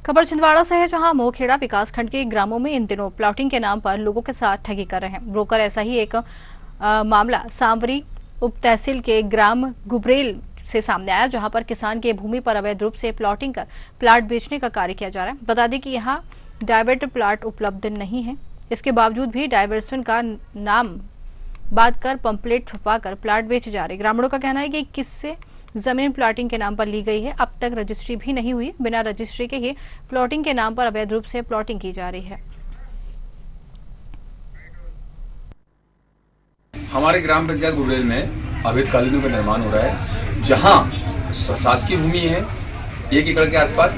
खबर छिंदवाड़ा से है, जहां मोहखेड़ा विकासखंड के ग्रामों में इन दिनों प्लॉटिंग के नाम पर लोगों के साथ ठगी कर रहे हैं ब्रोकर। ऐसा ही एक मामला सांवरी उप तहसील के ग्राम गुबरेल से सामने आया, जहां पर किसान की भूमि पर अवैध रूप से प्लॉटिंग कर प्लाट बेचने का कार्य किया जा रहा है। बता दें कि यहां डाइवर्ट प्लाट उपलब्ध नहीं है, इसके बावजूद भी डाइवर्सन का नाम बात कर पंपलेट छुपाकर प्लाट बेचे जा रहे। ग्रामीणों का कहना है कि किससे जमीन प्लॉटिंग के नाम पर ली गई है, अब तक रजिस्ट्री भी नहीं हुई। बिना रजिस्ट्री के ही प्लॉटिंग के नाम पर अवैध रूप से प्लॉटिंग की जा रही है। हमारे ग्राम पंचायत गुबरेल में अवैध कॉलोनियों का निर्माण हो रहा है, जहां शासकीय भूमि है 1 एकड़ के आसपास।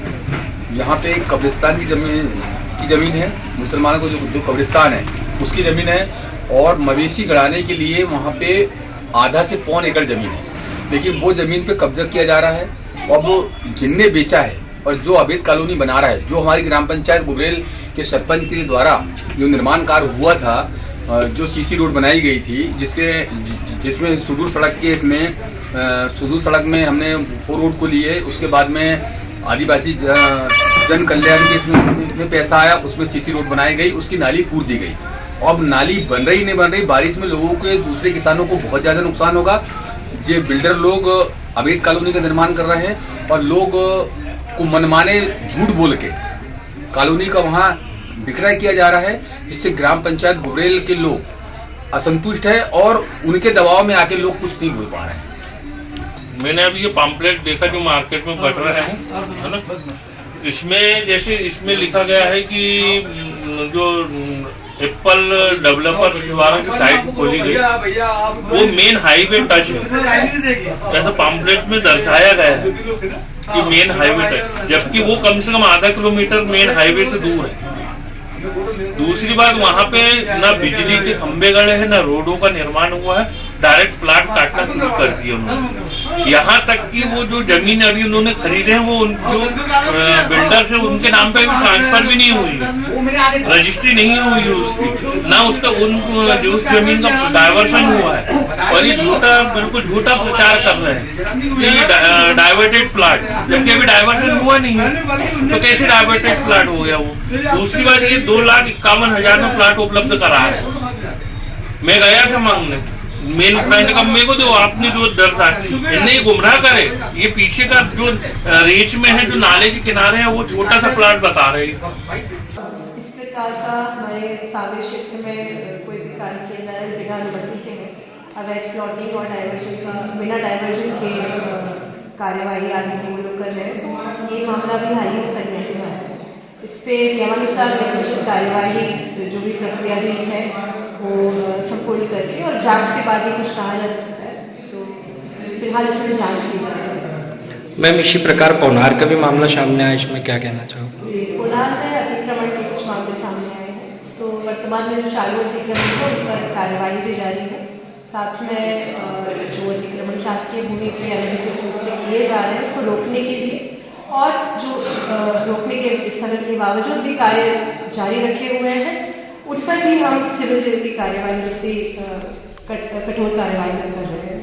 यहाँ पे कब्रिस्तान की जमीन है, मुसलमानों को जो कब्रिस्तान है उसकी जमीन है, और मवेशी गड़ाने के लिए वहाँ पे आधा से पौन एकड़ जमीन है, लेकिन वो जमीन पे कब्जा किया जा रहा है। और वो जिनने बेचा है और जो अवैध कॉलोनी बना रहा है, जो हमारी ग्राम पंचायत गुबरेल के सरपंच के द्वारा जो निर्माण कार्य हुआ था, जो सीसी रोड बनाई गई थी, जिसमें सुदूर सड़क के सुदूर सड़क में हमने वो रोड को लिए। उसके बाद में आदिवासी जन कल्याण के इसमें पैसा आया, उसमें सीसी रोड बनाई गई, उसकी नाली पूर दी गई। अब नाली बन रही नहीं बन रही, बारिश में लोगों के दूसरे किसानों को बहुत ज्यादा नुकसान होगा। ये बिल्डर लोग अवैध कॉलोनी का निर्माण कर रहे हैं और लोग को मनमाने झूठ बोल के कॉलोनी का वहां विक्रय किया जा रहा है, जिससे ग्राम पंचायत गुबरेल के लोग असंतुष्ट है और उनके दबाव में आके लोग कुछ नहीं बोल पा रहे हैं। मैंने अभी ये पम्पलेट देखा जो मार्केट में बढ़ रहा है ना, इसमें लिखा गया है कि जो एप्पल डेवलपर्स द्वारा जो साइट खोली गई वो मेन हाईवे टच है, ऐसा पम्पलेट में दर्शाया गया है कि मेन हाईवे टच, जबकि वो कम से कम आधा किलोमीटर मेन हाईवे से दूर है। दूसरी बात, वहाँ पे ना बिजली के खंभे गड़े हैं, ना रोडों का निर्माण हुआ है, डायरेक्ट प्लाट काटना शुरू कर दिया उन्होंने। यहाँ तक कि वो जो जमीन अभी उन्होंने खरीदे हैं वो जो बिल्डर से उनके नाम पे भी ट्रांसफर भी नहीं हुई है, रजिस्ट्री नहीं हुई है उसकी, ना उसका उस जमीन का डाइवर्सन हुआ है। और ये बिल्कुल झूठा प्रचार कर रहे हैं कि डाइवर्टेड प्लाट, जबकि अभी डाइवर्सन हुआ नहीं है, तो कैसे डाइवर्टेड प्लाट हो गया वो। दूसरी बात, ये 2,51,000 में प्लाट उपलब्ध करा है। मैं गया था मांगने, मेन प्लाट का मेरे को दो, आपने जो डर था इन्हें गुमराह करे। ये पीछे का जो रेंज में है, जो नाले के किनारे है, वो छोटा सा प्लाट बता रहे हैं। इस प्रकार का हमारे सावे क्षेत्र में कोई भी कार्य किया जा रहा है बिना अनुमति के, अवैध प्लॉटिंग और डाइवर्जन का बिना डाइवर्जन के कार्यवाही आदि की वो लोग कर रहे हैं, तो ये मामला भी हाल ही में संज्ञान में आया है। इस पे नियमानुसार व्यक्तिगत कार्यवाही जो भी प्रक्रिया है वो संपूर्ण करके और जांच के बाद ही कुछ कहा जा सकता है, तो फिलहाल इसमें जांच की जा रही है। मैम, इसी प्रकार पौनार का भी मामला सामने आया, इसमें क्या कहना चाहोगे? पौनार में अतिक्रमण के कुछ मामले सामने आए हैं, तो वर्तमान में जो चालू अतिक्रमण है उन पर कार्यवाही भी जारी है। साथ में जो अतिक्रमण शासकीय भूमि पे अनधिकृत रूप से किए जा रहे हैं तो रोकने के लिए, और जो रोकने के स्थगन के बावजूद भी कार्य जारी रखे हुए हैं, उन पर भी हम सिविल जेल की कार्यवाही से कठोर कार्यवाही कर रहे हैं।